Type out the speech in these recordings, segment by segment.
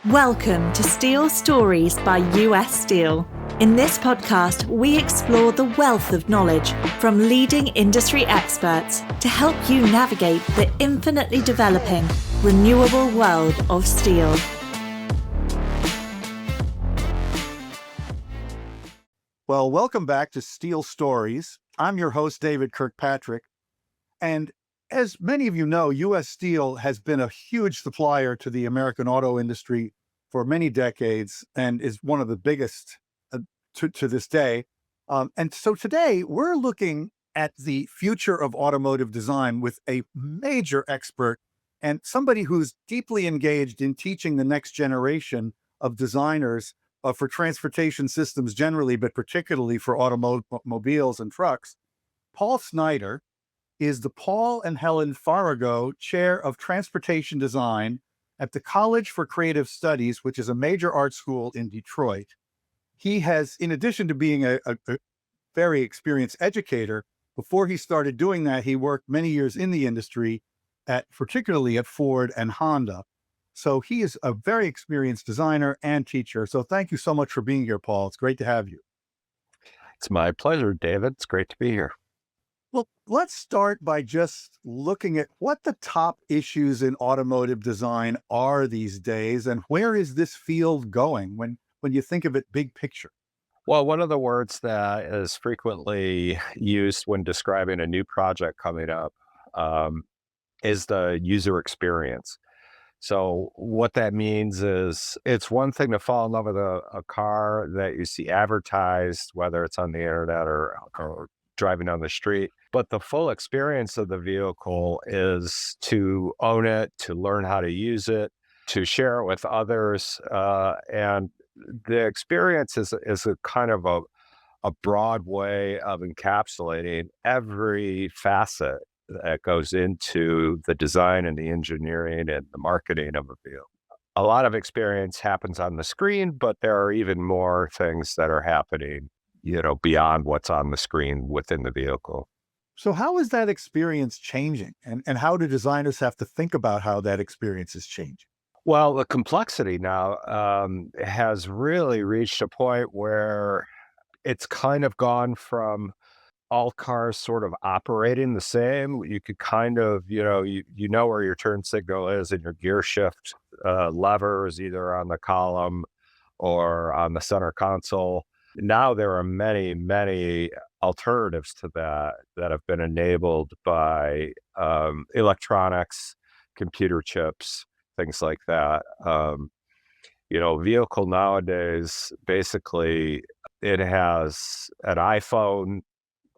Welcome to Steel Stories by US Steel. In this podcast, we explore the wealth of knowledge from leading industry experts to help you navigate the infinitely developing, renewable world of steel. Well, welcome back to Steel Stories. I'm your host, David Kirkpatrick. And as many of you know, US Steel has been a huge supplier to the American auto industry for many decades and is one of the biggest to this day. And so today we're looking at the future of automotive design with a major expert and somebody who's deeply engaged in teaching the next generation of designers for transportation systems generally, but particularly for automobiles and trucks. Paul Snyder is the Paul and Helen Farago Chair of Transportation Design at the College for Creative Studies, which is a major art school in Detroit. He has, in addition to being a very experienced educator, before he started doing that, he worked many years in the industry, particularly at Ford and Honda. So he is a very experienced designer and teacher. So thank you so much for being here, Paul. It's great to have you. It's my pleasure, David. It's great to be here. Well, let's start by just looking at what the top issues in automotive design are these days, and where is this field going when you think of it big picture? Well, one of the words that is frequently used when describing a new project coming up is the user experience. So what that means is it's one thing to fall in love with a car that you see advertised, whether it's on the internet or driving down the street. But the full experience of the vehicle is to own it, to learn how to use it, to share it with others. And the experience is a kind of a broad way of encapsulating every facet that goes into the design and the engineering and the marketing of a vehicle. A lot of experience happens on the screen, but there are even more things that are happening, beyond what's on the screen within the vehicle. So how is that experience changing? And how do designers have to think about how that experience is changing? Well, the complexity now has really reached a point where it's kind of gone from all cars sort of operating the same. You could kind of, you know where your turn signal is and your gear shift levers either on the column or on the center console. Now there are many, many alternatives to that have been enabled by electronics, computer chips, things like that. Vehicle nowadays, basically, it has an iPhone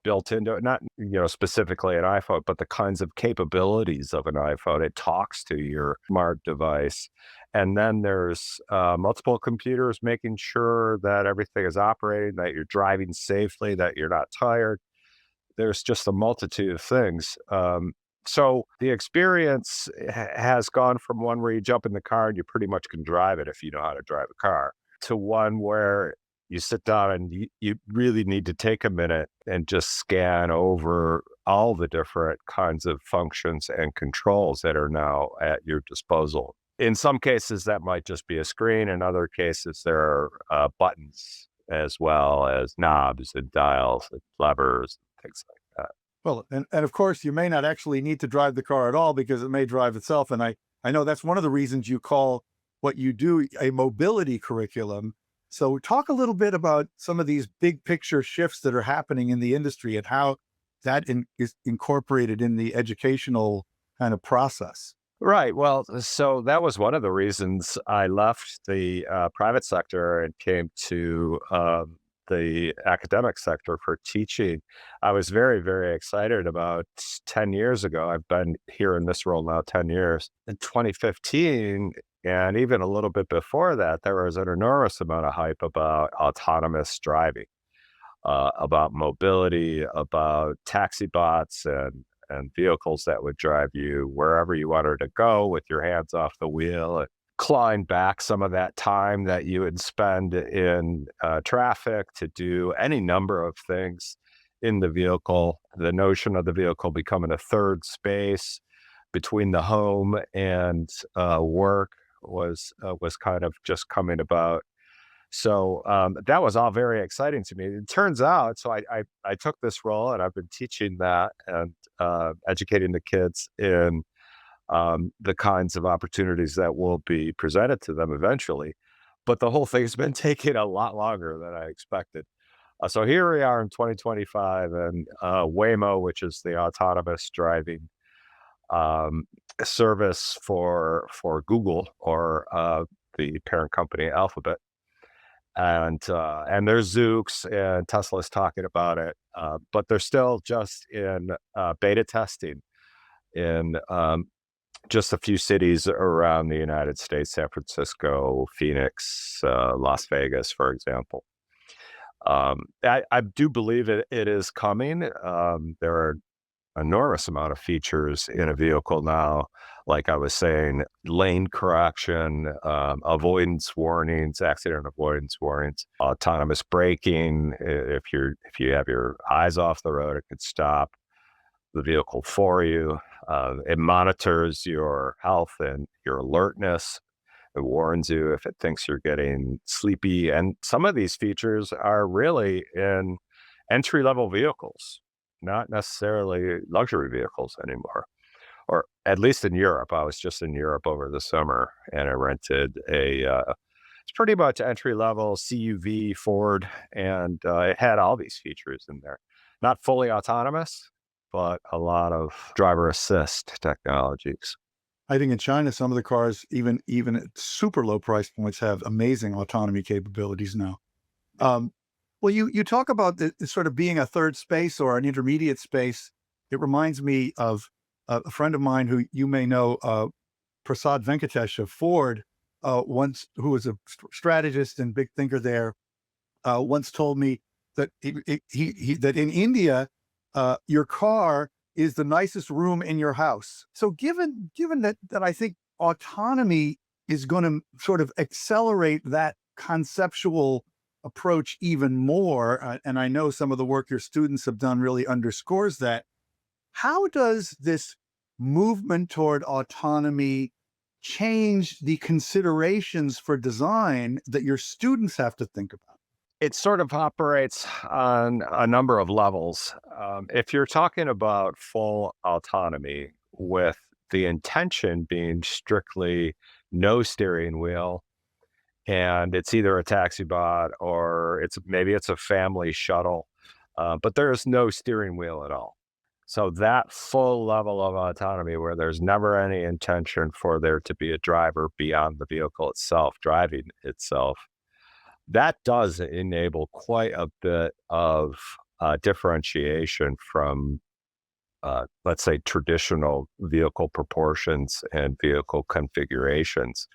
built into it, not, specifically an iPhone, but the kinds of capabilities of an iPhone. It talks to your smart device. And then there's multiple computers making sure that everything is operating, that you're driving safely, that you're not tired. There's just a multitude of things. So the experience has gone from one where you jump in the car and you pretty much can drive it if you know how to drive a car, to one where you sit down and you really need to take a minute and just scan over all the different kinds of functions and controls that are now at your disposal. In some cases, that might just be a screen. In other cases, there are buttons as well as knobs and dials and levers, and things like that. Well, and of course, you may not actually need to drive the car at all because it may drive itself. And I know that's one of the reasons you call what you do a mobility curriculum. So talk a little bit about some of these big picture shifts that are happening in the industry and how that is incorporated in the educational kind of process. Right. Well, so that was one of the reasons I left the private sector and came to the academic sector for teaching. I was very, very excited about 10 years ago. I've been here in this role now 10 years. In 2015, and even a little bit before that, there was an enormous amount of hype about autonomous driving, about mobility, about taxi bots and vehicles that would drive you wherever you wanted to go with your hands off the wheel, and clawing back some of that time that you would spend in traffic to do any number of things in the vehicle. The notion of the vehicle becoming a third space between the home and work was kind of just coming about. So that was all very exciting to me. It turns out, so I took this role and I've been teaching that and educating the kids in the kinds of opportunities that will be presented to them eventually. But the whole thing's been taking a lot longer than I expected. So here we are in 2025, and Waymo, which is the autonomous driving um, service for Google or the parent company Alphabet, and there's Zoox and Tesla's talking about it, but they're still just in beta testing in just a few cities around the United States: San Francisco, Phoenix, Las Vegas, for example. I do believe it is coming. There are enormous amount of features in a vehicle now. Like I was saying, lane correction, avoidance warnings, accident avoidance warnings, autonomous braking. If you have your eyes off the road, it could stop the vehicle for you. It monitors your health and your alertness. It warns you if it thinks you're getting sleepy. And some of these features are really in entry-level vehicles, not necessarily luxury vehicles anymore, or at least in Europe. I was just in Europe over the summer and I rented it's pretty much entry-level CUV Ford, and it had all these features in there. Not fully autonomous, but a lot of driver assist technologies. I think in China, some of the cars, even at super low price points, have amazing autonomy capabilities now. Well, you talk about the sort of being a third space or an intermediate space. It reminds me of a friend of mine who you may know, Prasad Venkatesh of Ford, who was a strategist and big thinker there, once told me that that in India, your car is the nicest room in your house. So given that I think autonomy is going to sort of accelerate that conceptual approach even more, and I know some of the work your students have done really underscores that, how does this movement toward autonomy change the considerations for design that your students have to think about? It sort of operates on a number of levels. If you're talking about full autonomy with the intention being strictly no steering wheel, and it's either a taxi bot or maybe it's a family shuttle, but there is no steering wheel at all. So that full level of autonomy where there's never any intention for there to be a driver beyond the vehicle itself, driving itself, that does enable quite a bit of differentiation from, let's say, traditional vehicle proportions and vehicle configurations.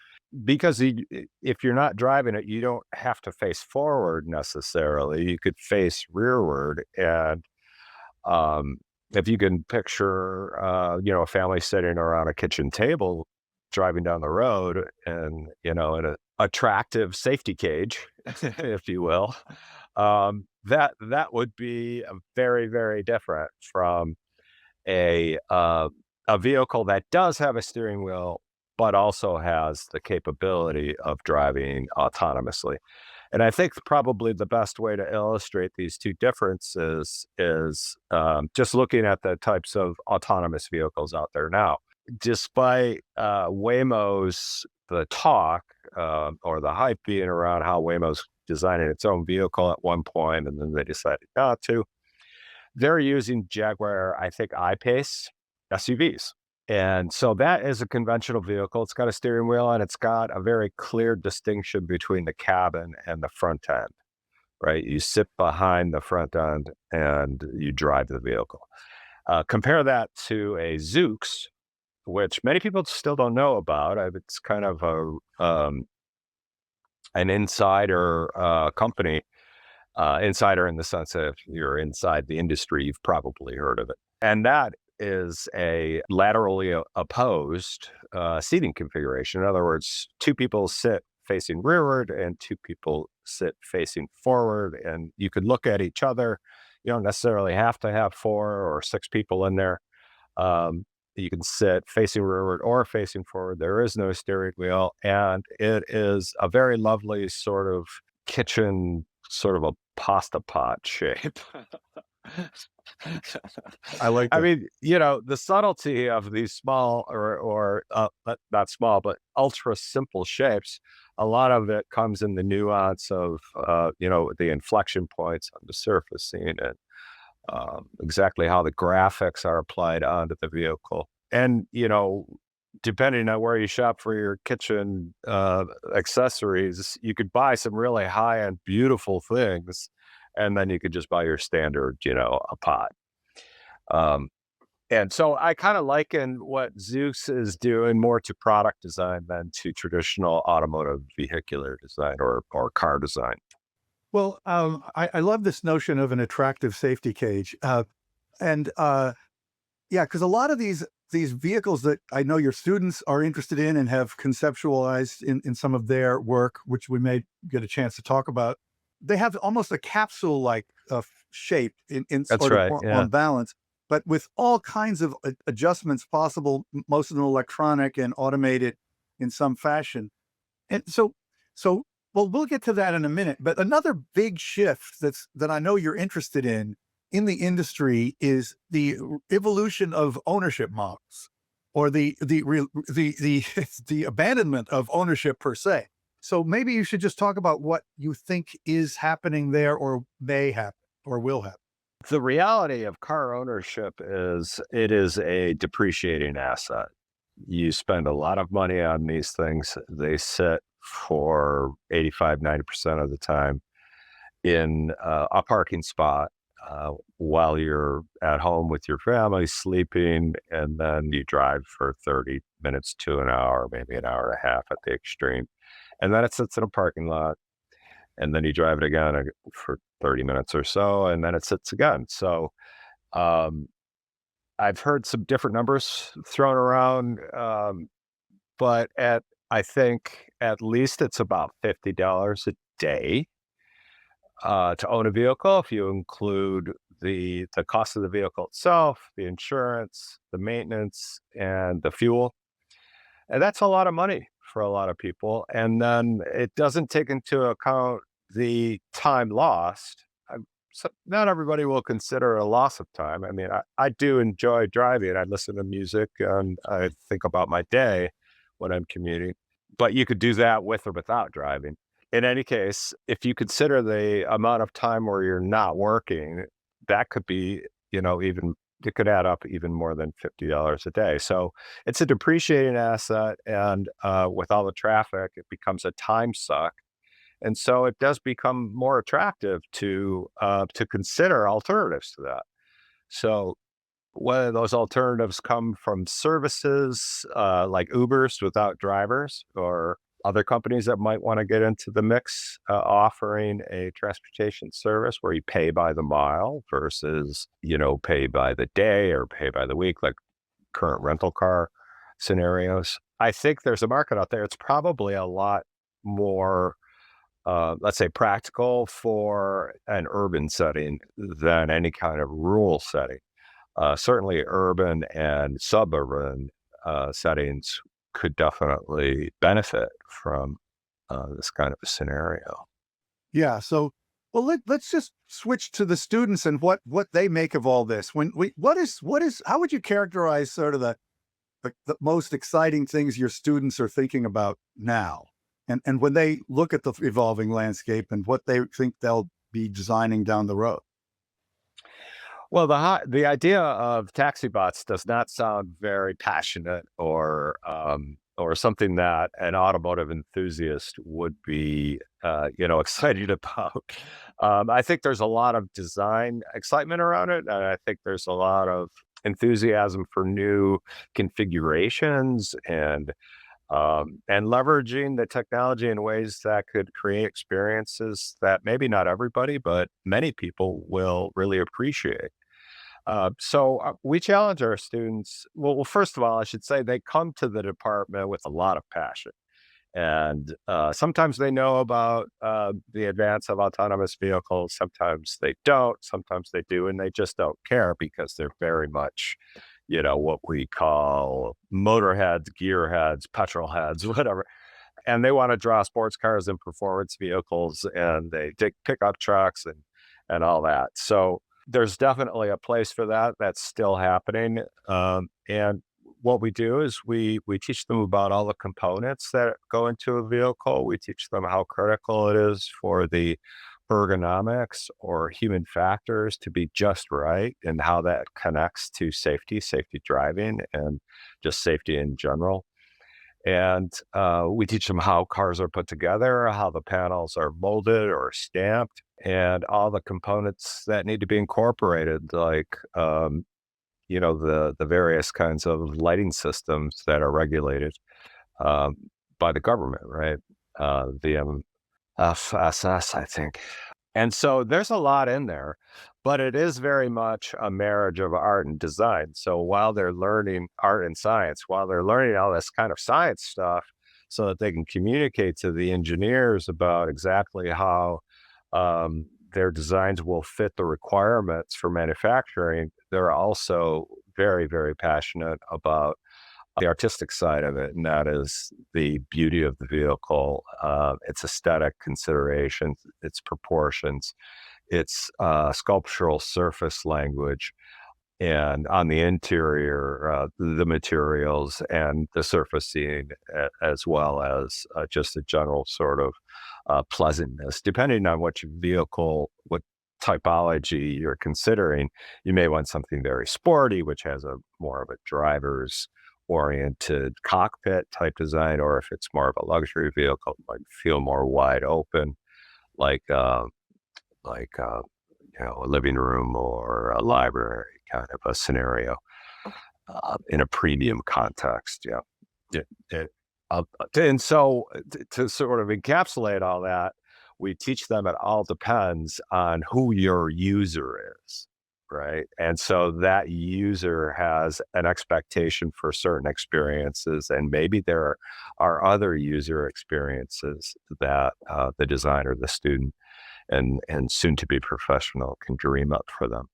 Because if you're not driving it, you don't have to face forward necessarily. You could face rearward. And if you can picture, a family sitting around a kitchen table driving down the road and, in an attractive safety cage, if you will, that would be very, very different from a vehicle that does have a steering wheel, but also has the capability of driving autonomously. And I think probably the best way to illustrate these two differences is just looking at the types of autonomous vehicles out there now. Despite Waymo's the talk or the hype being around how Waymo's designing its own vehicle at one point, and then they decided not to, they're using Jaguar, I think, I-Pace SUVs. And so that is a conventional vehicle. It's got a steering wheel and it's got a very clear distinction between the cabin and the front end, right? You sit behind the front end and you drive the vehicle. Compare that to a Zoox, which many people still don't know about. It's kind of an insider company, insider in the sense that if you're inside the industry, you've probably heard of it. And that is a laterally opposed seating configuration. In other words, two people sit facing rearward and two people sit facing forward, and you could look at each other. You don't necessarily have to have 4 or 6 people in there. You can sit facing rearward or facing forward. There is no steering wheel. And it is a very lovely sort of kitchen, sort of a pasta pot shape. I like I that. mean, the subtlety of these small or not small, but ultra simple shapes, a lot of it comes in the nuance of, the inflection points on the surfacing and exactly how the graphics are applied onto the vehicle. And, depending on where you shop for your kitchen accessories, you could buy some really high-end, beautiful things, and then you could just buy your standard, a pot. Um, and so I kind of liken what Zeus is doing more to product design than to traditional automotive vehicular design or car design. Well, I love this notion of an attractive safety cage, yeah, because a lot of these vehicles that I know your students are interested in and have conceptualized in some of their work, which we may get a chance to talk about, they have almost a capsule like shape in That's sort of right. Yeah. on balance, but with all kinds of adjustments possible, most of them electronic and automated in some fashion. And so well, we'll get to that in a minute. But another big shift that I know you're interested in the industry is the evolution of ownership models, or the abandonment of ownership per se. So maybe you should just talk about what you think is happening there, or may happen, or will happen. The reality of car ownership is it is a depreciating asset. You spend a lot of money on these things. They sit for 85, 90% of the time in a parking spot while you're at home with your family sleeping, and then you drive for 30 minutes to an hour, maybe an hour and a half at the extreme. And then it sits in a parking lot, and then you drive it again for 30 minutes or so, and then it sits again. So um, I've heard some different numbers thrown around, but I think at least it's about $50 a day to own a vehicle, if you include the cost of the vehicle itself, the insurance, the maintenance, and the fuel. And that's a lot of money for a lot of people. And then it doesn't take into account the time lost. So not everybody will consider it a loss of time. I mean, I do enjoy driving. I listen to music and I think about my day when I'm commuting. But you could do that with or without driving. In any case, if you consider the amount of time where you're not working, that could be, even it could add up even more than $50 a day. So it's a depreciating asset, and with all the traffic, it becomes a time suck. And so it does become more attractive to consider alternatives to that. So whether those alternatives come from services like Ubers without drivers, or other companies that might want to get into the mix, offering a transportation service where you pay by the mile versus, pay by the day or pay by the week, like current rental car scenarios. I think there's a market out there. It's probably a lot more, let's say, practical for an urban setting than any kind of rural setting. Certainly urban and suburban settings could definitely benefit from this kind of a scenario. Yeah. So, well, let's just switch to the students and what they make of all this. What is how would you characterize sort of the most exciting things your students are thinking about now, and when they look at the evolving landscape and what they think they'll be designing down the road? Well, the idea of taxi bots does not sound very passionate or something that an automotive enthusiast would be excited about. I think there's a lot of design excitement around it, and I think there's a lot of enthusiasm for new configurations and leveraging the technology in ways that could create experiences that maybe not everybody, but many people will really appreciate. So we challenge our students. Well, first of all, I should say they come to the department with a lot of passion. And sometimes they know about the advance of autonomous vehicles. Sometimes they don't. Sometimes they do, and they just don't care because they're very much, what we call motor heads, gear heads, petrol heads, whatever. And they want to draw sports cars and performance vehicles, and they take pickup trucks and all that. So there's definitely a place for that. That's still happening. And what we do is we teach them about all the components that go into a vehicle. We teach them how critical it is for the ergonomics or human factors to be just right, and how that connects to safety driving, and just safety in general. And we teach them how cars are put together, how the panels are molded or stamped, and all the components that need to be incorporated, like the various kinds of lighting systems that are regulated by the government, right? The FSS, I think. And so there's a lot in there, but it is very much a marriage of art and design. So while they're learning art and science, while they're learning all this kind of science stuff, so that they can communicate to the engineers about exactly how their designs will fit the requirements for manufacturing, they're also very, very passionate about the artistic side of it, and that is the beauty of the vehicle, its aesthetic considerations, its proportions, its sculptural surface language, and on the interior, the materials and the surfacing, as well as just a general sort of pleasantness. Depending on what typology you're considering, you may want something very sporty, which has a more of a driver's oriented cockpit type design, or if it's more of a luxury vehicle, it might feel more wide open, like a living room or a library kind of a scenario in a premium context. Yeah. And so to sort of encapsulate all that, we teach them it all depends on who your user is, right? And so that user has an expectation for certain experiences, and maybe there are other user experiences that the designer, the student, and soon to be professional can dream up for them.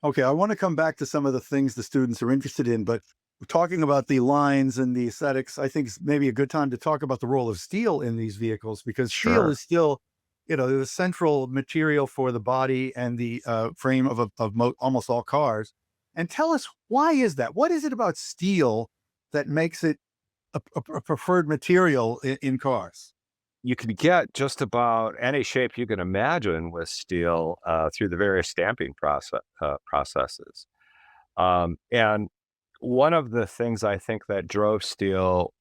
Okay, I want to come back to some of the things the students are interested in, but talking about the lines and the aesthetics, I think it's maybe a good time to talk about the role of steel in these vehicles, because steel Sure. is still, the central material for the body and the frame of almost all cars. And tell us, why is that? What is it about steel that makes it a preferred material in cars? You can get just about any shape you can imagine with steel through the various stamping processes. And one of the things I think that drove steel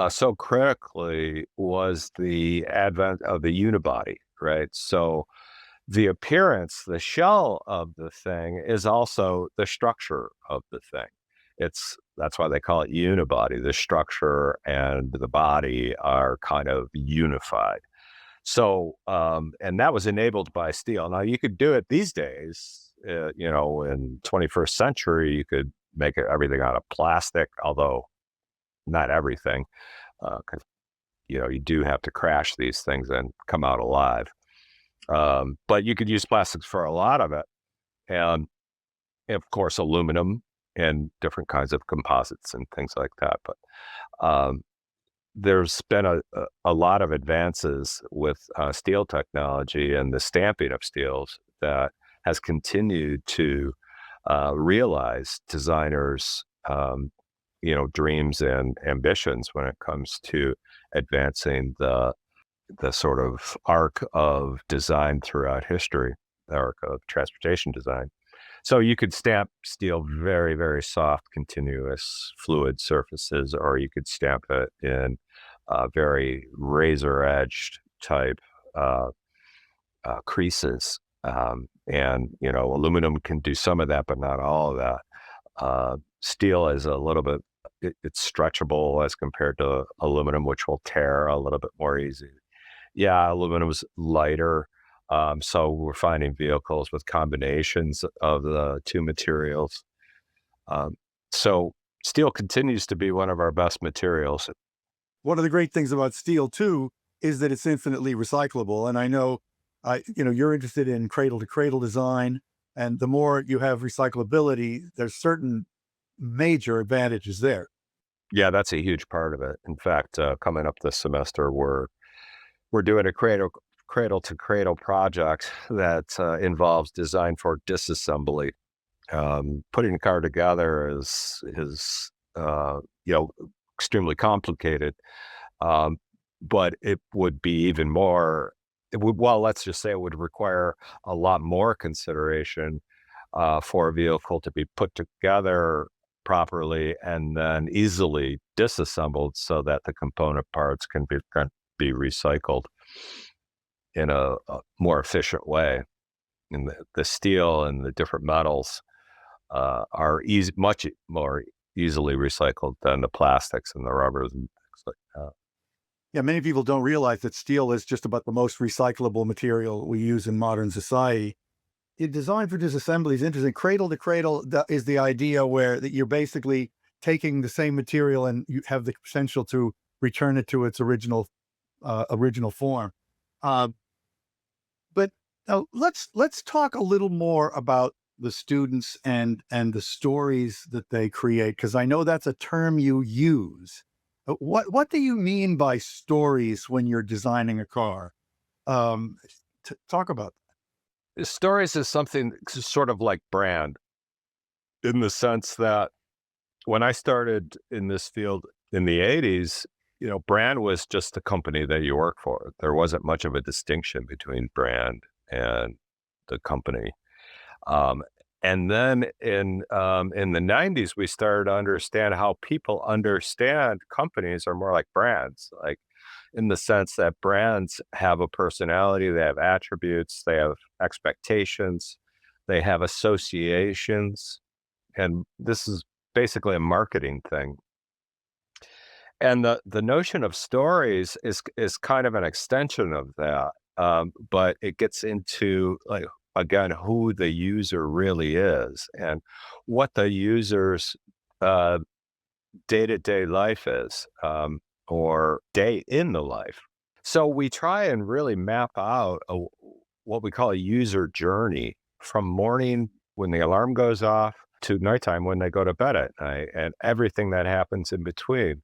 so critically was the advent of the unibody, right? So the appearance, the shell of the thing is also the structure of the thing. That's why they call it unibody. The structure and the body are kind of unified. So, and that was enabled by steel. Now you could do it these days, in 21st century, you could make everything out of plastic, although not everything, because, you do have to crash these things and come out alive. But you could use plastics for a lot of it. And of course, aluminum and different kinds of composites and things like that. But there's been a lot of advances with steel technology and the stamping of steels that has continued to realize designers' dreams and ambitions when it comes to advancing the sort of arc of design throughout history, the arc of transportation design. So you could stamp steel very, very soft, continuous fluid surfaces, or you could stamp it in very razor-edged type creases. And, aluminum can do some of that, but not all of that. Steel is a little bit, it's stretchable as compared to aluminum, which will tear a little bit more easy. Yeah, aluminum is lighter. So we're finding vehicles with combinations of the two materials. So steel continues to be one of our best materials. One of the great things about steel too is that it's infinitely recyclable. And I know, you're interested in cradle to cradle design, and the more you have recyclability, there's certain major advantages there. Yeah, that's a huge part of it. In fact, coming up this semester, we're doing a cradle to cradle project that involves design for disassembly. Putting a car together is extremely complicated, but it would be even more. Well, let's just say it would require a lot more consideration for a vehicle to be put together properly and then easily disassembled so that the component parts can be recycled in a more efficient way. And the steel and the different metals are much more easily recycled than the plastics and the rubbers and things like that. Yeah, many people don't realize that steel is just about the most recyclable material we use in modern society. Design for disassembly is interesting. Cradle to cradle is the idea where that you're basically taking the same material and you have the potential to return it to its original form. But now let's talk a little more about the students and the stories that they create, because I know that's a term you use. What do you mean by stories when you're designing a car? Talk about Stories is something sort of like brand, in the sense that when I started in this field in the 80s, brand was just the company that you work for. There wasn't much of a distinction between brand and the company. And then in the 90s, we started to understand how people understand companies are more like brands, like in the sense that brands have a personality, they have attributes, they have expectations, they have associations, and this is basically a marketing thing. And the notion of stories is kind of an extension of that, but it gets into, like, again, who the user really is and what the user's day-to-day life is, or day in the life. So we try and really map out what we call a user journey from morning when the alarm goes off to nighttime when they go to bed at night, and everything that happens in between.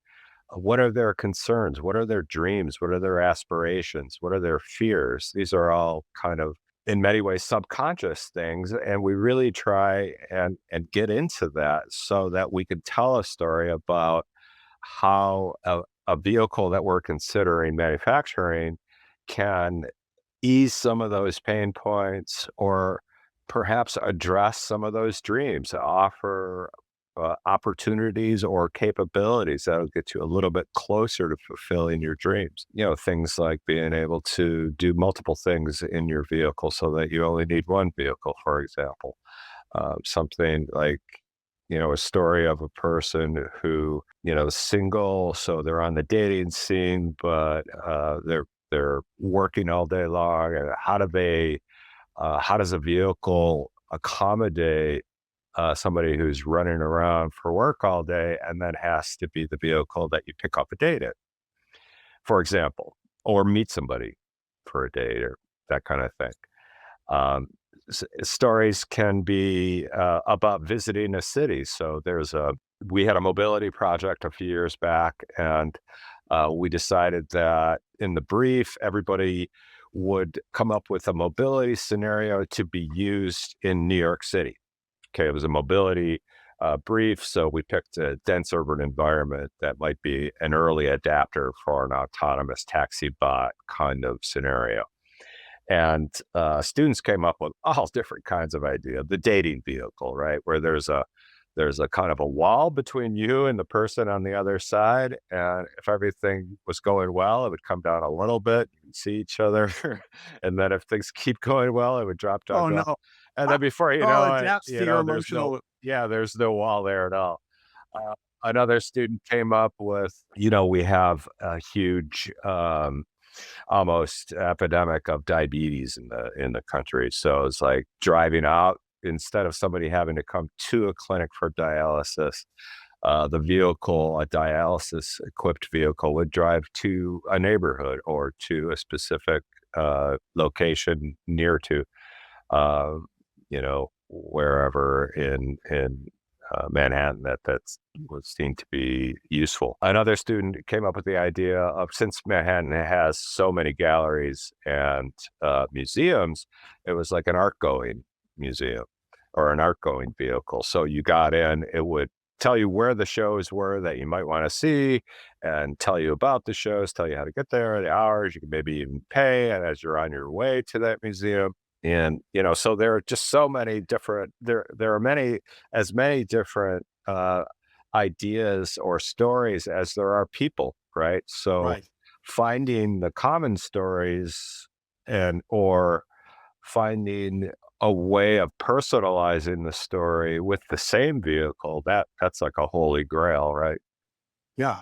What are their concerns? What are their dreams? What are their aspirations? What are their fears? These are all kind of, in many ways, subconscious things. And we really try and get into that so that we can tell a story about how a vehicle that we're considering manufacturing can ease some of those pain points, or perhaps address some of those dreams, offer opportunities or capabilities that'll get you a little bit closer to fulfilling your dreams. Things like being able to do multiple things in your vehicle so that you only need one vehicle, for example. Something like, a story of a person who, is single, so they're on the dating scene, but they're working all day long. And how does a vehicle accommodate somebody who's running around for work all day and then has to be the vehicle that you pick up a date in, for example, or meet somebody for a date or that kind of thing. Stories can be about visiting a city. So we had a mobility project a few years back, and we decided that in the brief, everybody would come up with a mobility scenario to be used in New York City. Okay, it was a mobility brief, so we picked a dense urban environment that might be an early adapter for an autonomous taxi bot kind of scenario. And students came up with all different kinds of ideas. The dating vehicle, right, where there's a kind of a wall between you and the person on the other side, and if everything was going well, it would come down a little bit. You can see each other, and then if things keep going well, it would drop down. Oh no! And then before you Oh, know it it, adapts to your emotional. there's no wall there at all. Another student came up with, we have a huge, almost epidemic of diabetes in the country. So it's like driving out, instead of somebody having to come to a clinic for dialysis, the vehicle, a dialysis equipped vehicle, would drive to a neighborhood or to a specific location near to, wherever in Manhattan that was seen to be useful. Another student came up with the idea of, since Manhattan has so many galleries and museums, it was like an art-going museum or an art-going vehicle. So you got in, it would tell you where the shows were that you might want to see and tell you about the shows, tell you how to get there, the hours, you can maybe even pay and as you're on your way to that museum. And, so there are just so many different, there are as many different ideas or stories as there are people, right? So Right. finding the common stories or finding a way of personalizing the story with the same vehicle, that's like a holy grail, right? Yeah.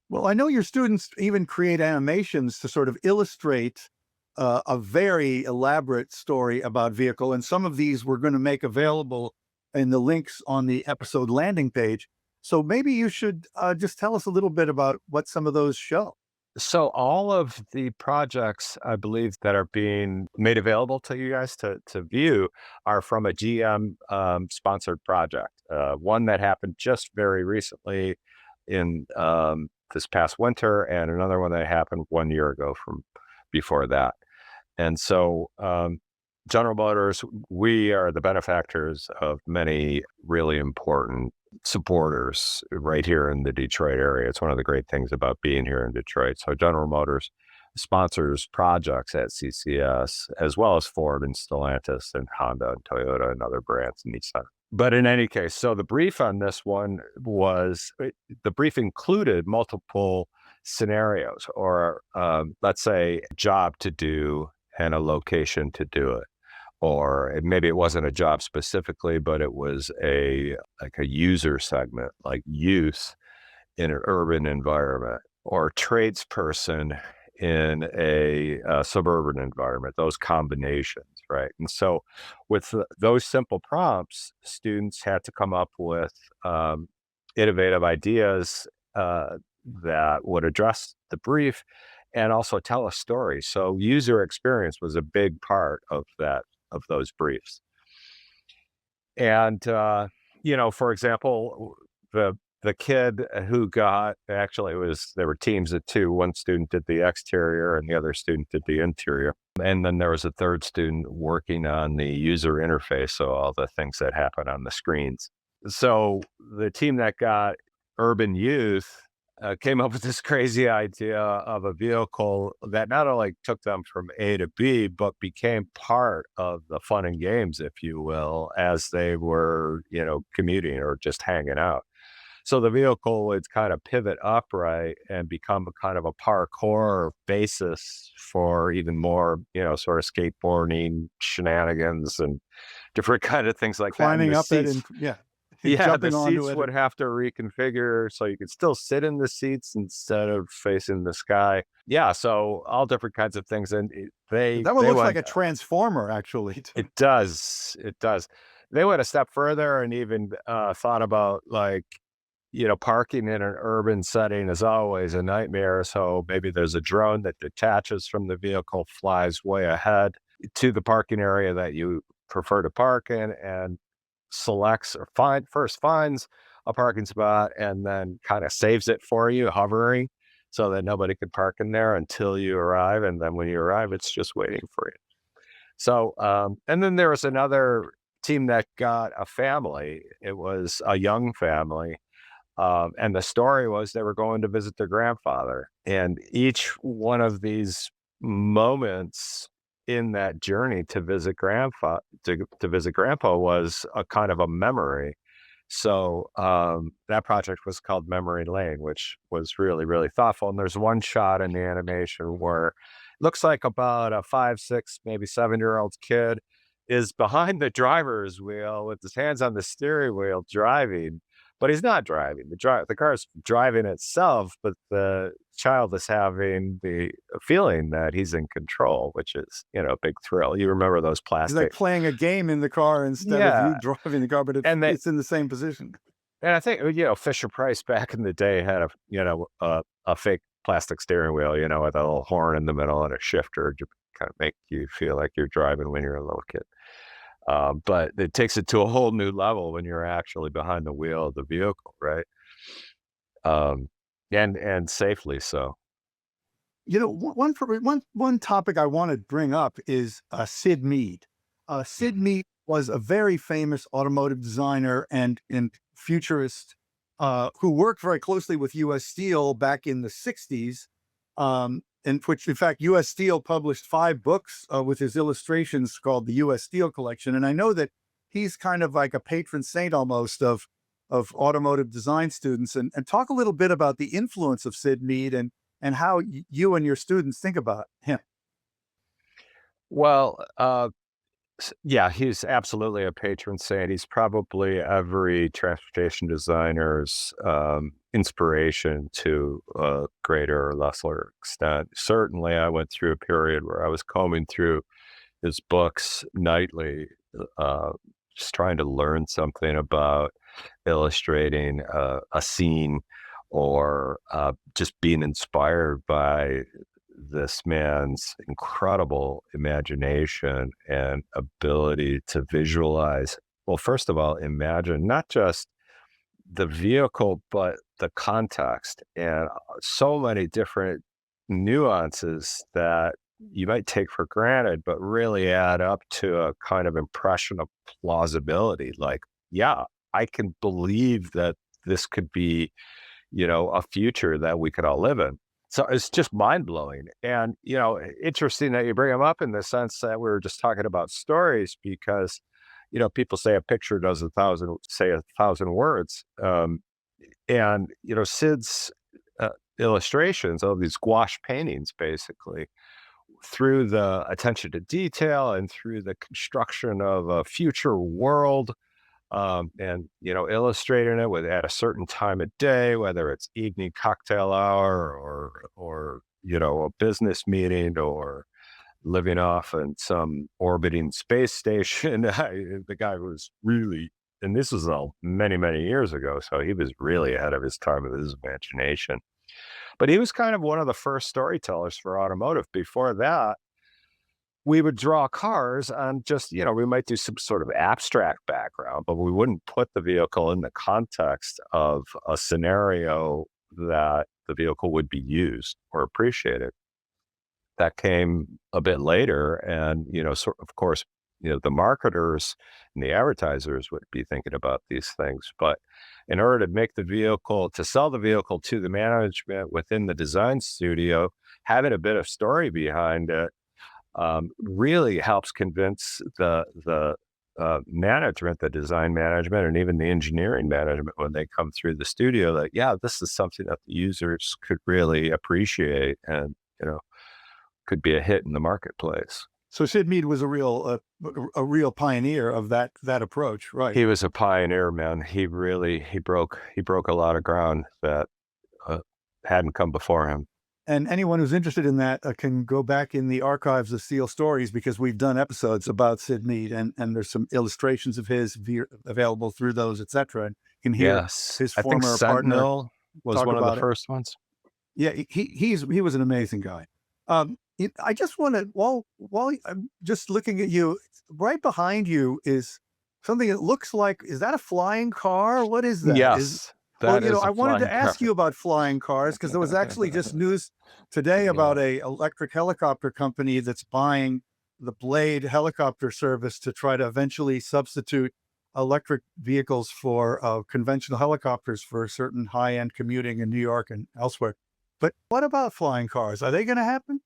Well, I know your students even create animations to sort of illustrate a very elaborate story about vehicle. And some of these we're going to make available in the links on the episode landing page. So maybe you should just tell us a little bit about what some of those show. So all of the projects, I believe, that are being made available to you guys to view are from a GM sponsored project. One that happened just very recently in this past winter, and another one that happened 1 year ago from before that. And so General Motors, we are the benefactors of many really important supporters right here in the Detroit area. It's one of the great things about being here in Detroit. So General Motors sponsors projects at CCS, as well as Ford and Stellantis and Honda and Toyota and other brands and Nissan. But in any case, so the brief on this one the brief included multiple scenarios, or let's say a job to do and a location to do it. Or maybe it wasn't a job specifically, but it was a user segment, like youth in an urban environment, or tradesperson in a suburban environment, those combinations, right? And so with those simple prompts, students had to come up with innovative ideas that would address the brief and also tell a story. So user experience was a big part of those briefs. And for example, the kid who got, actually there were teams of two. One student did the exterior and the other student did the interior. And then there was a third student working on the user interface, so all the things that happen on the screens. So the team that got urban youth came up with this crazy idea of a vehicle that not only took them from A to B, but became part of the fun and games, if you will, as they were, commuting or just hanging out. So the vehicle would kind of pivot upright and become a kind of a parkour basis for even more, sort of skateboarding shenanigans and different kind of things like Climbing that. up it and Yeah, the onto seats it. would have to reconfigure so you could still sit in the seats instead of facing the sky. Yeah, so all different kinds of things. And That one looks like a transformer, actually. It does. It does. They went a step further and even thought about parking in an urban setting is always a nightmare. So maybe there's a drone that detaches from the vehicle, flies way ahead to the parking area that you prefer to park in, and selects or finds a parking spot and then kind of saves it for you, hovering, so that nobody could park in there until you arrive. And then when you arrive, it's just waiting for you. So, and then there was another team that got a family. It was a young family. And the story was they were going to visit their grandfather. And each one of these moments in that journey to visit grandpa was a kind of a memory. So that project was called Memory Lane, which was really, really thoughtful. And there's one shot in the animation where it looks like about a 5, 6, maybe 7-year-old kid is behind the driver's wheel with his hands on the steering wheel driving. But he's not driving. The car's driving itself, but the child is having the feeling that he's in control, which is, a big thrill. You remember those plastic. He's like playing a game in the car instead of you driving the car, but it's in the same position. And I think, Fisher Price back in the day had a fake plastic steering wheel, with a little horn in the middle and a shifter to kind of make you feel like you're driving when you're a little kid. But it takes it to a whole new level when you're actually behind the wheel of the vehicle, right? And safely so. One topic I want to bring up is Sid Mead. Sid Mead was a very famous automotive designer and futurist who worked very closely with U.S. Steel back in the 60s, in which, in fact, U.S. Steel published 5 books with his illustrations called the U.S. Steel Collection. And I know that he's kind of like a patron saint almost of automotive design students. And talk a little bit about the influence of Sid Mead and how you and your students think about him. Well, yeah, he's absolutely a patron saint. He's probably every transportation designer's inspiration to a greater or lesser extent. Certainly, I went through a period where I was combing through his books nightly, uh, just trying to learn something about illustrating a scene or just being inspired by this man's incredible imagination and ability to visualize. Well, first of all, imagine not just the vehicle, but the context and so many different nuances that you might take for granted, but really add up to a kind of impression of plausibility. Like, yeah, I can believe that this could be, a future that we could all live in. So it's just mind blowing. And, interesting that you bring them up in the sense that we were just talking about stories because, people say a picture does say a thousand words. And, Sid's illustrations of these gouache paintings, basically, through the attention to detail and through the construction of a future world, and illustrating it with at a certain time of day, whether it's evening cocktail hour or a business meeting or living off in some orbiting space station. The guy was really, and this was all many years ago, so he was really ahead of his time with his imagination. But he was kind of one of the first storytellers for automotive. Before that, we would draw cars on just, we might do some sort of abstract background, but we wouldn't put the vehicle in the context of a scenario that the vehicle would be used or appreciated. That came a bit later. And, of course, the marketers and the advertisers would be thinking about these things. But in order to sell the vehicle to the management within the design studio, having a bit of story behind it really helps convince the management, the design management, and even the engineering management when they come through the studio that, yeah, this is something that the users could really appreciate and, could be a hit in the marketplace. So Sid Mead was a real pioneer of that approach, right? He was a pioneer, man. He broke a lot of ground that hadn't come before him. And anyone who's interested in that can go back in the archives of Steel Stories because we've done episodes about Sid Mead and there's some illustrations of his available through those, etc. And you can hear his I think former Sentinel partner was talk one of about the it. first ones. Yeah, he was an amazing guy. I just want to, while I'm just looking at you, right behind you is something that looks like, is that a flying car? What is that? Yes, that is I a wanted to flying car. ask you about flying cars because there was actually just news today about a electric helicopter company that's buying the Blade helicopter service to try to eventually substitute electric vehicles for conventional helicopters for certain high-end commuting in New York and elsewhere. But what about flying cars? Are they going to happen?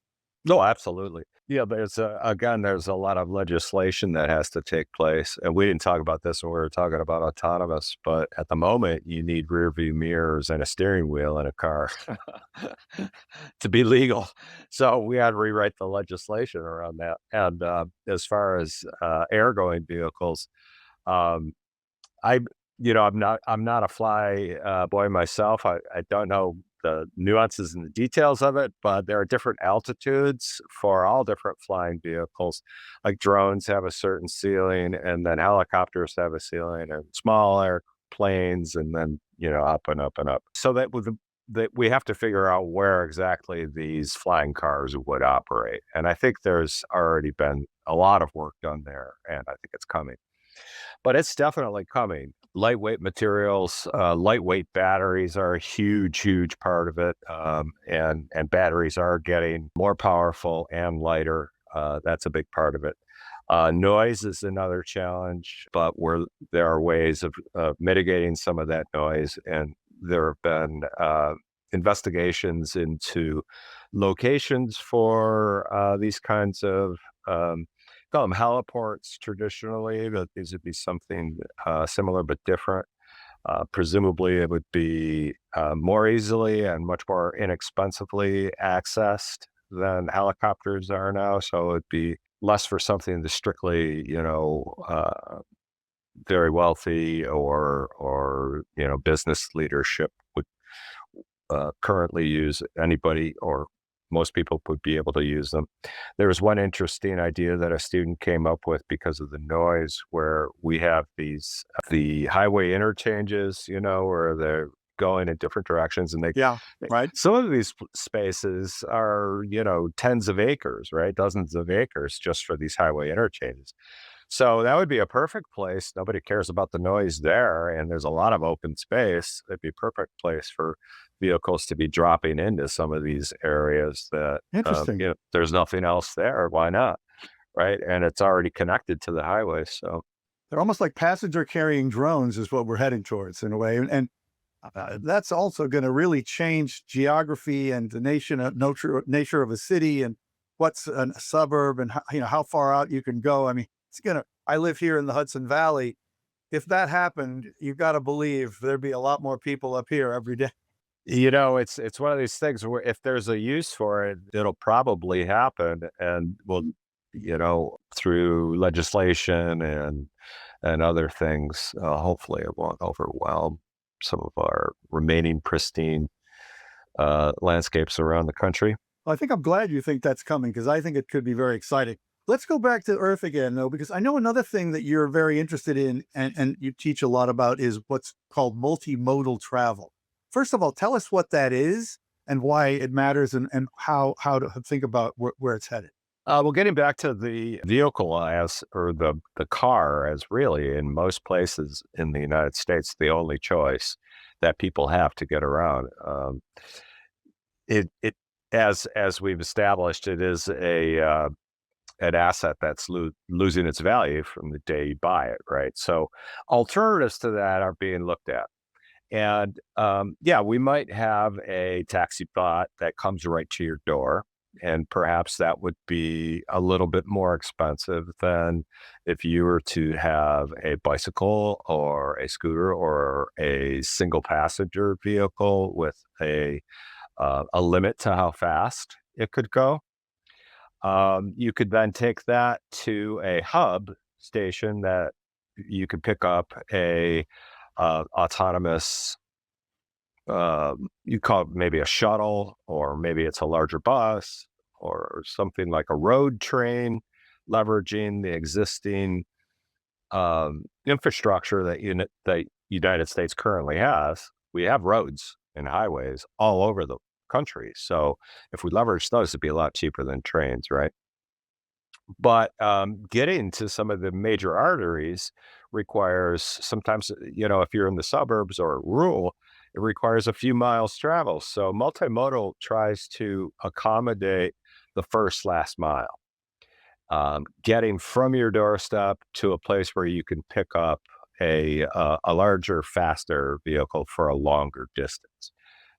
No, absolutely. Yeah, there's a lot of legislation that has to take place. And we didn't talk about this when we were talking about autonomous, but at the moment you need rear view mirrors and a steering wheel in a car to be legal. So we had to rewrite the legislation around that. And as far as air going vehicles, um, I, I'm not a fly boy myself. I don't know the nuances and the details of it, but there are different altitudes for all different flying vehicles. Like drones have a certain ceiling, and then helicopters have a ceiling, and small airplanes, and then up and up and up. So that we have to figure out where exactly these flying cars would operate. And I think there's already been a lot of work done there, and I think it's coming. But it's definitely coming. Lightweight materials, lightweight batteries are a huge, huge part of it. And batteries are getting more powerful and lighter. That's a big part of it. Noise is another challenge, but there are ways of mitigating some of that noise. And there have been investigations into locations for these kinds of call them heliports traditionally, but these would be something similar but different. Presumably, it would be more easily and much more inexpensively accessed than helicopters are now. So it'd be less for something that's strictly, very wealthy or business leadership would currently use. Anybody or most people would be able to use them. There was one interesting idea that a student came up with because of the noise, where we have the highway interchanges, where they're going in different directions, and right. some of these spaces are, tens of acres, right? Dozens of acres just for these highway interchanges. So that would be a perfect place. Nobody cares about the noise there, and there's a lot of open space. It'd be a perfect place for vehicles to be dropping into some of these areas that Interesting. there's nothing else there. Why not? Right. And it's already connected to the highway. So They're almost like passenger carrying drones is what we're heading towards in a way. And that's also going to really change geography and the nature of a city and what's a suburb and how far out you can go. I mean, I live here in the Hudson Valley. If that happened, you've got to believe there'd be a lot more people up here every day. it's one of these things where if there's a use for it, it'll probably happen, and will through legislation and other things. Hopefully, it won't overwhelm some of our remaining pristine landscapes around the country. Well, I think I'm glad you think that's coming because I think it could be very exciting. Let's go back to Earth again, though, because I know another thing that you're very interested in and you teach a lot about is what's called multimodal travel. First of all, tell us what that is and why it matters and how to think about where it's headed. Well, getting back to the vehicle or the car as really in most places in the United States, the only choice that people have to get around. It as we've established, it is an asset that's losing its value from the day you buy it, right? So alternatives to that are being looked at. And we might have a taxi bot that comes right to your door. And perhaps that would be a little bit more expensive than if you were to have a bicycle or a scooter or a single passenger vehicle with a limit to how fast it could go. You could then take that to a hub station that you could pick up a autonomous, you call it maybe a shuttle, or maybe it's a larger bus or something like a road train, leveraging the existing infrastructure that United States currently has. We have roads and highways all over the country. So if we leverage those, it'd be a lot cheaper than trains, right? But getting to some of the major arteries requires sometimes, if you're in the suburbs or rural, it requires a few miles travel. So multimodal tries to accommodate the first last mile, getting from your doorstep to a place where you can pick up a larger, faster vehicle for a longer distance.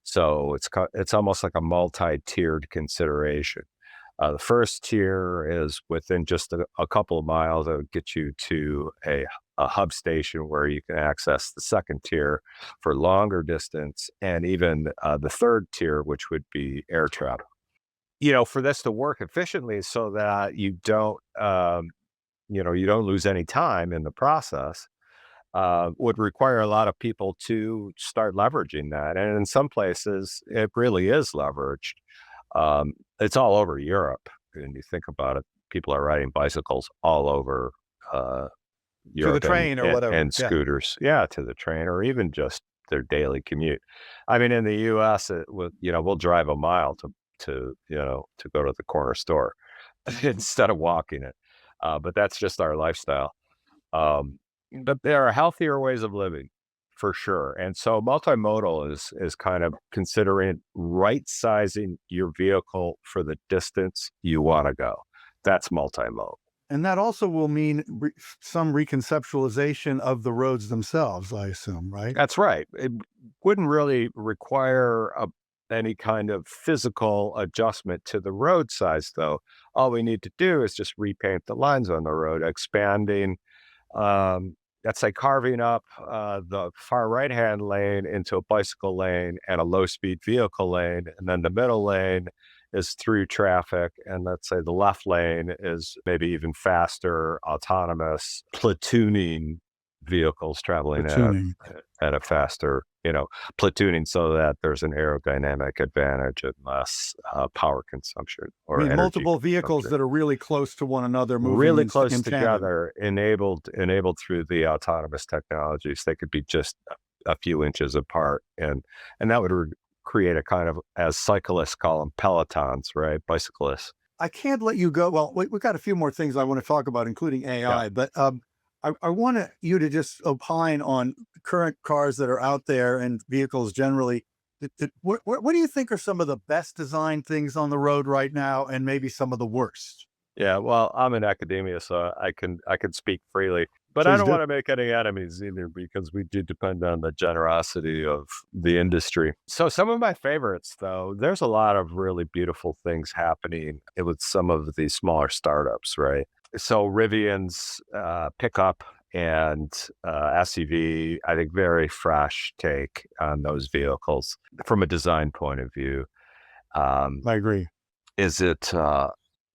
So it's almost like a multi-tiered consideration. The first tier is within just a couple of miles. It'll get you to a hub station where you can access the second tier for longer distance, and even the third tier, which would be air travel. For this to work efficiently, so that you don't lose any time in the process, would require a lot of people to start leveraging that. And in some places, it really is leveraged. It's all over Europe. And you think about it, people are riding bicycles all over Europe. To the train or whatever. And scooters. Yeah, to the train, or even just their daily commute. I mean, in the US, we'll drive a mile to go to the corner store instead of walking it. but that's just our lifestyle. Um, but there are healthier ways of living for sure. And so multimodal is kind of considering right sizing your vehicle for the distance you want to go. That's multimodal. And that also will mean some reconceptualization of the roads themselves, I assume, right? That's right. It wouldn't really require any kind of physical adjustment to the road size, though. All we need to do is just repaint the lines on the road, expanding, let's say carving up the far right-hand lane into a bicycle lane and a low-speed vehicle lane, and then the middle lane is through traffic, and let's say the left lane is maybe even faster, autonomous, platooning vehicles traveling Tuning. at a faster, platooning so that there's an aerodynamic advantage and less power consumption I or mean, energy multiple vehicles consumption. that are really close to one another, moving Really in close tandem. together, enabled through the autonomous technologies. They could be just a few inches apart, and that would create a kind of, as cyclists call them, pelotons, right? Bicyclists. I can't let you go. Well, we've got a few more things I want to talk about, including AI, Yeah. but I want you to just opine on current cars that are out there and vehicles generally. What do you think are some of the best designed things on the road right now, and maybe some of the worst? Yeah, well, I'm in academia, so I can speak freely. But I Please don't do. want to make any enemies either, because we do depend on the generosity of the industry. So some of my favorites, though, there's a lot of really beautiful things happening with some of the smaller startups, right? So Rivian's pickup and SUV, I think very fresh take on those vehicles from a design point of view. Um, I agree. is it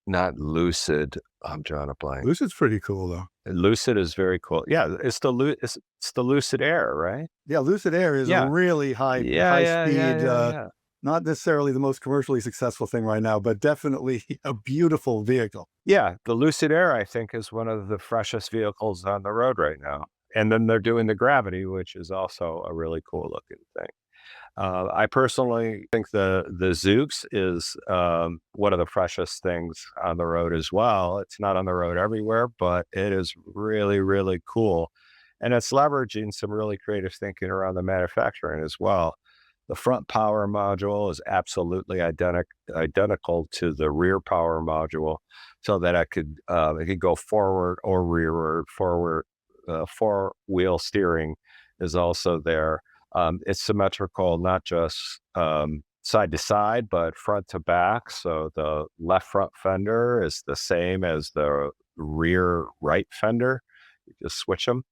not Lucid? I'm drawing a blank. Lucid's pretty cool, though. Lucid is very cool. Yeah, it's the Lucid Air, right? Yeah, Lucid Air is a Yeah. really high Yeah, yeah, yeah, speed. yeah, yeah. Not necessarily the most commercially successful thing right now, but definitely a beautiful vehicle. Yeah, the Lucid Air, I think, is one of the freshest vehicles on the road right now. And then they're doing the Gravity, which is also a really cool looking thing. I personally think the Zoox is one of the freshest things on the road as well. It's not on the road everywhere, but it is really, really cool. And it's leveraging some really creative thinking around the manufacturing as well. The front power module is absolutely identical to the rear power module, so that it could go forward or rearward. Forward, four-wheel steering is also there. It's symmetrical, not just side to side, but front to back. So the left front fender is the same as the rear right fender. You just switch them.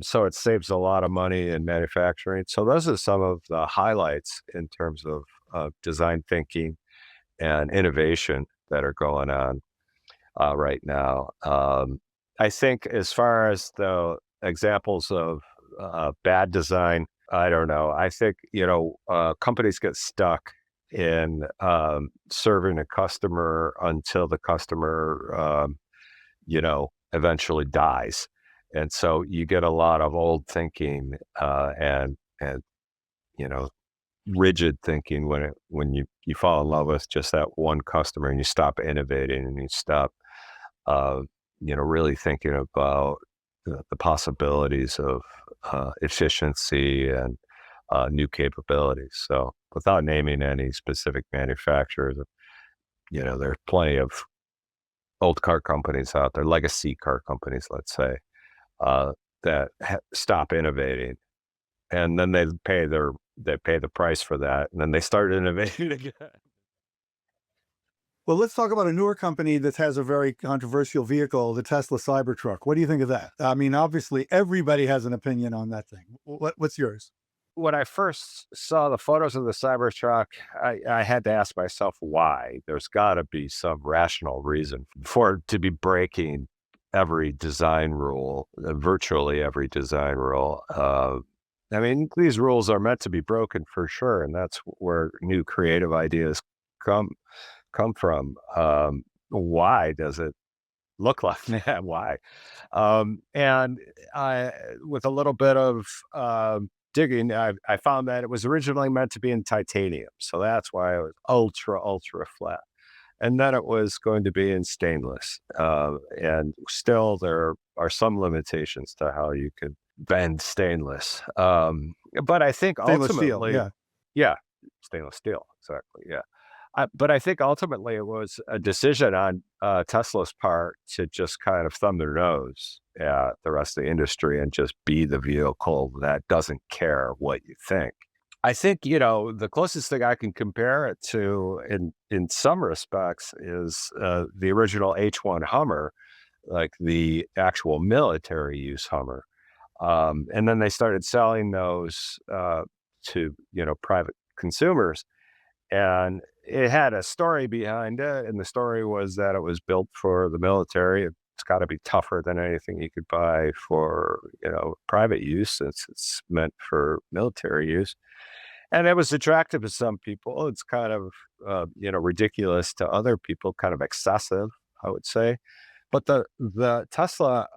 So it saves a lot of money in manufacturing. So those are some of the highlights in terms of design thinking and innovation that are going on right now. I think as far as the examples of bad design, I don't know. I think, companies get stuck in serving a customer until the customer, eventually dies. And so you get a lot of old thinking and rigid thinking when you fall in love with just that one customer, and you stop innovating, and you stop really thinking about the possibilities of efficiency and new capabilities. So without naming any specific manufacturers, there's plenty of old car companies out there, legacy car companies, let's say, that stop innovating, and then they pay the price for that, and then they start innovating again. Well, let's talk about a newer company that has a very controversial vehicle, the Tesla Cybertruck. What do you think of that? I mean, obviously, everybody has an opinion on that thing. What's yours? When I first saw the photos of the Cybertruck, I had to ask myself why. There's got to be some rational reason for it to be breaking every design rule, virtually every design rule. I mean, these rules are meant to be broken for sure, and that's where new creative ideas come from. Why does it look like that? Why? And with a little bit of digging, I found that it was originally meant to be in titanium, so that's why it was ultra flat. And then it was going to be in stainless. And still there are some limitations to how you could bend stainless. But I think Stainless steel, ultimately, yeah. yeah, stainless steel, exactly, yeah. But I think ultimately it was a decision on Tesla's part to just kind of thumb their nose at the rest of the industry and just be the vehicle that doesn't care what you think. I think, the closest thing I can compare it to in some respects is the original H1 Hummer, like the actual military use Hummer. And then they started selling those to, private consumers. And it had a story behind it. And the story was that it was built for the military. It's got to be tougher than anything you could buy for, private use, since it's meant for military use. And it was attractive to some people. It's kind of, ridiculous to other people, kind of excessive, I would say. But the Tesla,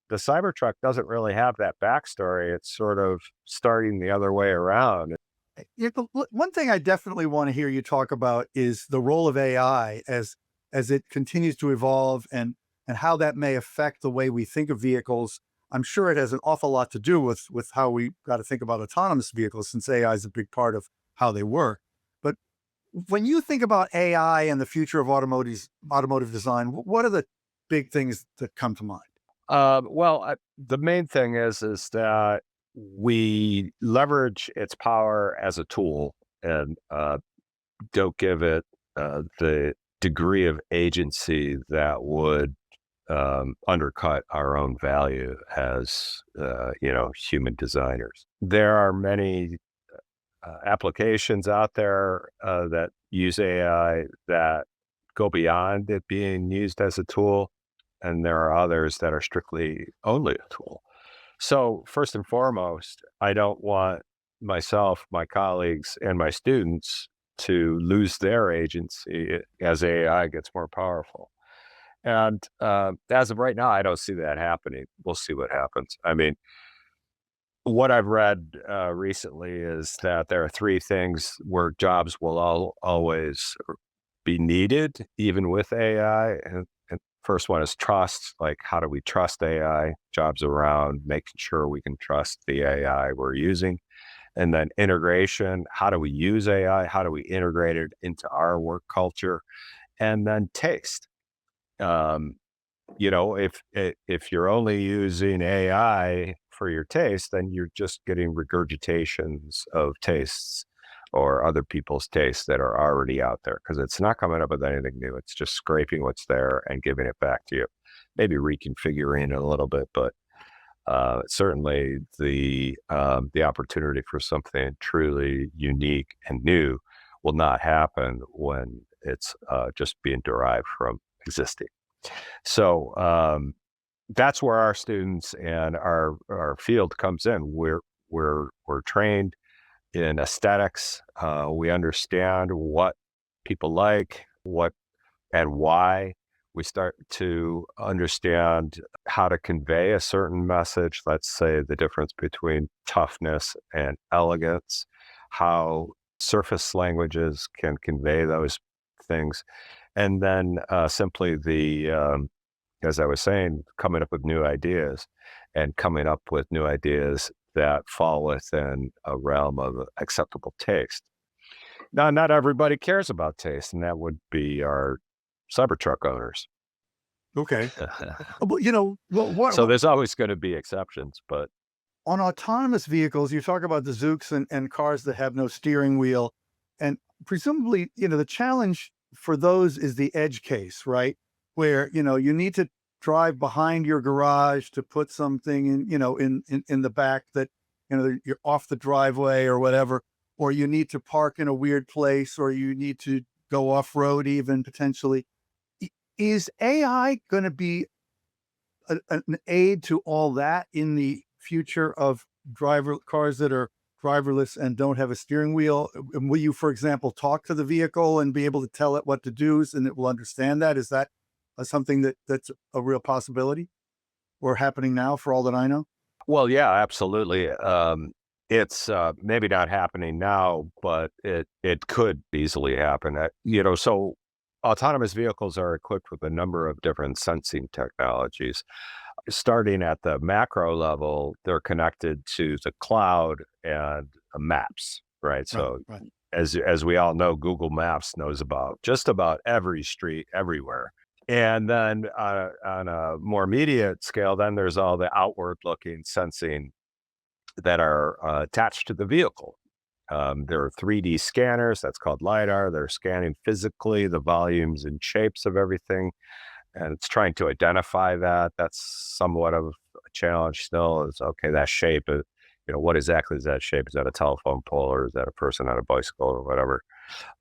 the Cybertruck doesn't really have that backstory. It's sort of starting the other way around. One thing I definitely want to hear you talk about is the role of AI as it continues to evolve, and how that may affect the way we think of vehicles. I'm sure it has an awful lot to do with how we got to think about autonomous vehicles, since AI is a big part of how they work. But when you think about AI and the future of automotive design, what are the big things that come to mind? The main thing is that we leverage its power as a tool, and don't give it the degree of agency that would undercut our own value as human designers. There are many applications out there that use AI that go beyond it being used as a tool, and there are others that are strictly only a tool. So first and foremost, I don't want myself, my colleagues, and my students to lose their agency as AI gets more powerful. And as of right now, I don't see that happening. We'll see what happens. I mean, what I've read recently is that there are three things where jobs will always be needed, even with AI. And first one is trust. Like, how do we trust AI? Jobs around making sure we can trust the AI we're using. And then integration. How do we use AI? How do we integrate it into our work culture? And then taste. If you're only using AI for your taste, then you're just getting regurgitations of tastes or other people's tastes that are already out there, because it's not coming up with anything new. It's just scraping what's there and giving it back to you, maybe reconfiguring it a little bit, but certainly the opportunity for something truly unique and new will not happen when it's just being derived from existing. So that's where our students and our field comes in. We're trained in aesthetics. We understand what people like, what and why. We start to understand how to convey a certain message. Let's say the difference between toughness and elegance, how surface languages can convey those things. And then simply as I was saying, coming up with new ideas, and coming up with new ideas that fall within a realm of acceptable taste. Now, not everybody cares about taste, and that would be our Cybertruck owners. Okay. Well, So there's always going to be exceptions, but on autonomous vehicles, you talk about the Zooks and cars that have no steering wheel, and presumably, the challenge for those is the edge case, right? Where, you need to drive behind your garage to put something in the back that, you're off the driveway or whatever, or you need to park in a weird place, or you need to go off-road even potentially. Is AI going to be an aid to all that in the future of cars that are driverless and don't have a steering wheel? Will you, for example, talk to the vehicle and be able to tell it what to do, and it will understand that? Is that something that's a real possibility, or happening now for all that I know? Well, yeah, absolutely. It's maybe not happening now, but it could easily happen. So autonomous vehicles are equipped with a number of different sensing technologies. Starting at the macro level, they're connected to the cloud and maps, right? Right, So right. as we all know, Google Maps knows about just about every street everywhere. And then on a more immediate scale, then there's all the outward looking sensing that are attached to the vehicle. There are 3D scanners, that's called LiDAR. They're scanning physically the volumes and shapes of everything, and it's trying to identify that. That's somewhat of a challenge still. Is okay, that shape, what exactly is that shape? Is that a telephone pole, or is that a person on a bicycle, or whatever?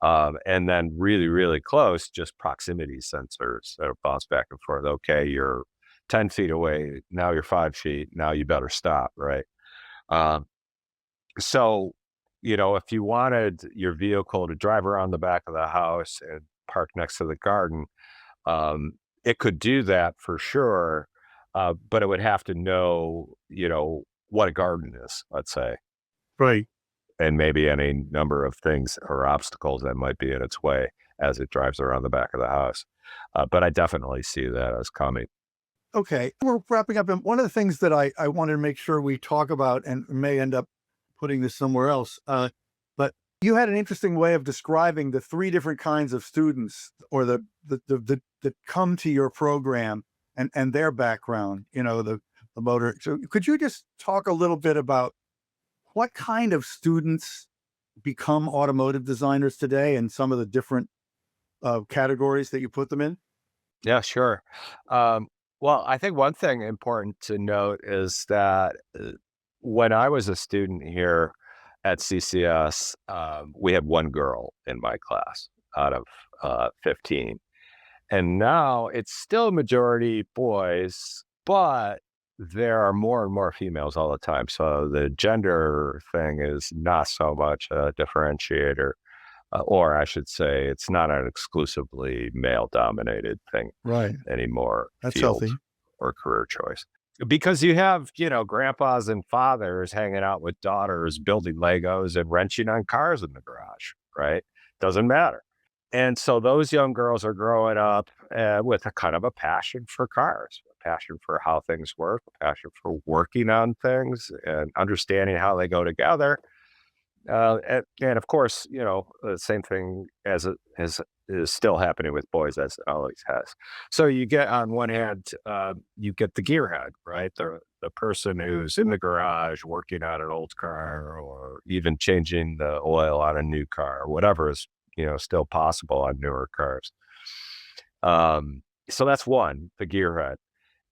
And then really, really close, just proximity sensors that bounce back and forth. Okay, you're 10 feet away. Now you're 5 feet. Now you better stop, right? Um, so, if you wanted your vehicle to drive around the back of the house and park next to the garden, um, it could do that for sure, but it would have to know, what a garden is, let's say, Right. and maybe any number of things or obstacles that might be in its way as it drives around the back of the house. But I definitely see that as coming. Okay. We're wrapping up. And one of the things that I wanted to make sure we talk about, and may end up putting this somewhere else, but you had an interesting way of describing the three different kinds of students, or that come to your program, and their background, the motor. So could you just talk a little bit about what kind of students become automotive designers today, and some of the different categories that you put them in? Yeah, sure. Well, I think one thing important to note is that when I was a student here at CCS, we had one girl in my class out of 15. And now it's still majority boys, but there are more and more females all the time. So the gender thing is not so much a differentiator, or I should say, it's not an exclusively male dominated thing Right. anymore, That's field healthy. or career choice. Because you have, grandpas and fathers hanging out with daughters, building Legos and wrenching on cars in the garage, right? Doesn't matter. And so those young girls are growing up with a kind of a passion for cars, a passion for how things work, a passion for working on things and understanding how they go together. And of course, the same thing as it is still happening with boys, as it always has. So you get, on one hand, you get the gearhead, right? The person who's in the garage working on an old car, or even changing the oil on a new car, or whatever is still possible on newer cars. So that's one, the gearhead.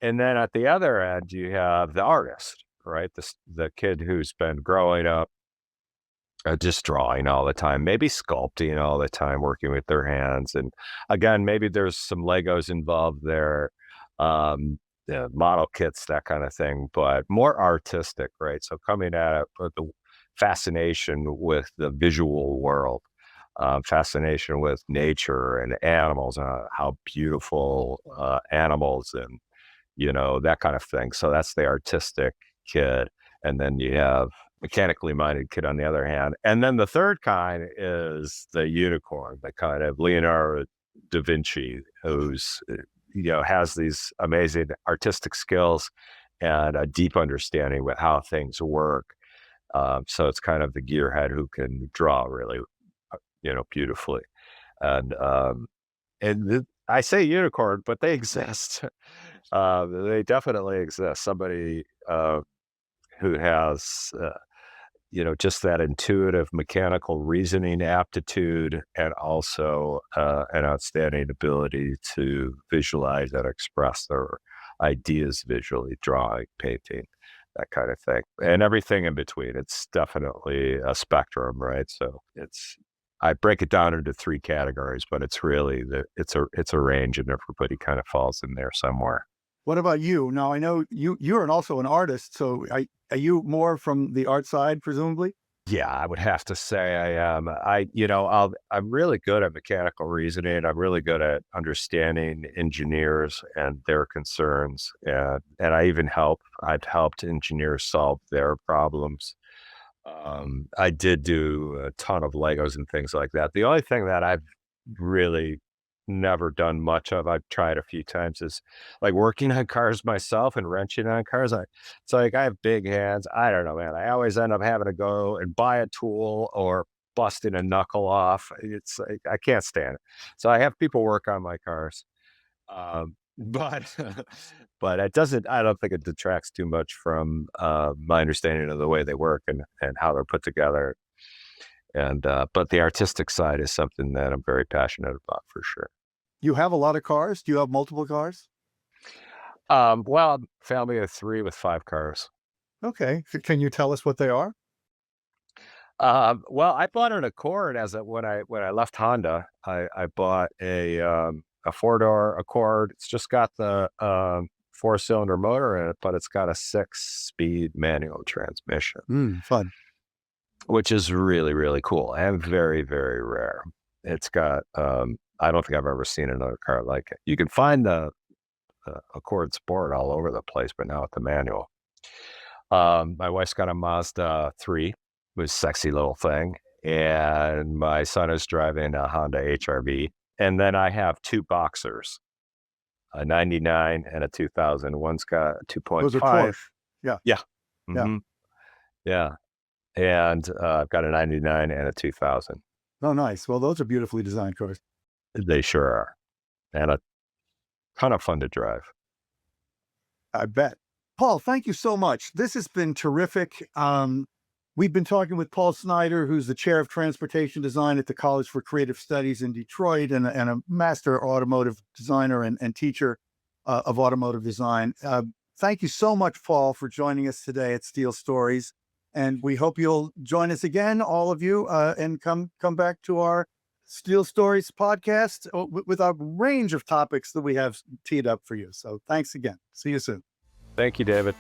And then at the other end, you have the artist, right? The kid who's been growing up just drawing all the time, maybe sculpting all the time, working with their hands. And again, maybe there's some Legos involved there, model kits, that kind of thing, but more artistic, right? So coming at it with the fascination with the visual world, fascination with nature and animals, how beautiful animals, and that kind of thing. So that's the artistic kid. And then you have mechanically minded kid on the other hand. And then the third kind is the unicorn, the kind of Leonardo da Vinci, who's, has these amazing artistic skills and a deep understanding with how things work. So it's kind of the gearhead who can draw really, beautifully. And I say unicorn, but they exist. They definitely exist. Somebody who has, just that intuitive mechanical reasoning aptitude, and also an outstanding ability to visualize and express their ideas visually, drawing, painting, that kind of thing, and everything in between. It's definitely a spectrum, right? So I break it down into three categories, but it's really it's a range, and everybody kind of falls in there somewhere. What about you? Now, I know you're also an artist, so are you more from the art side, presumably? Yeah, I would have to say I am. I'm really good at mechanical reasoning. I'm really good at understanding engineers and their concerns, and I've helped engineers solve their problems. I did do a ton of Legos and things like that. The only thing that I've really never done much of. I've tried a few times is like working on cars myself and wrenching on cars. It's like I have big hands. I don't know, man. I always end up having to go and buy a tool or busting a knuckle off. It's like, I can't stand it. So I have people work on my cars. But but it doesn't, I don't think it detracts too much from my understanding of the way they work and how they're put together. And but the artistic side is something that I'm very passionate about for sure. You have a lot of cars? Do you have multiple cars? Well, family of 3 with 5 cars. Okay. Can you tell us what they are? Well, I bought an Accord when I left Honda. I bought a 4-door Accord. It's just got the 4-cylinder motor in it, but it's got a 6-speed manual transmission, Fun. which is really, really cool and very, very rare. It's got I don't think I've ever seen another car like it. You can find the Accord Sport all over the place, but now with the manual. My wife's got a Mazda 3, which is a sexy little thing, and my son is driving a Honda HR-V. And then I have 2 Boxers, a 99 and a 2000. One's got a 2.5. Those are Porsche. Yeah. Yeah. Mm-hmm. Yeah. And I've got a 99 and a 2000. Oh, nice. Well, those are beautifully designed cars. They sure are. And a ton of fun to drive. I bet. Paul, thank you so much. This has been terrific. We've been talking with Paul Snyder, who's the chair of transportation design at the College for Creative Studies in Detroit and a master automotive designer and teacher of automotive design. Thank you so much, Paul, for joining us today at Steel Stories. And we hope you'll join us again, all of you, and come back to our Steel Stories podcast with a range of topics that we have teed up for you. So thanks again. See you soon. Thank you, David.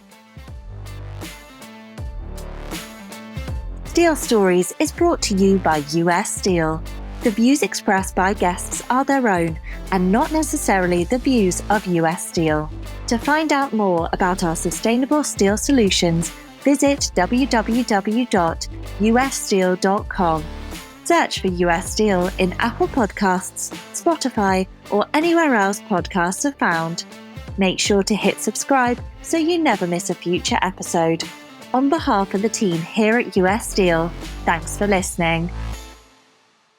Steel Stories is brought to you by US Steel. The views expressed by guests are their own and not necessarily the views of US Steel. To find out more about our sustainable steel solutions, visit www.ussteel.com. Search for US Steel in Apple Podcasts, Spotify, or anywhere else podcasts are found. Make sure to hit subscribe so you never miss a future episode. On behalf of the team here at US Steel, thanks for listening.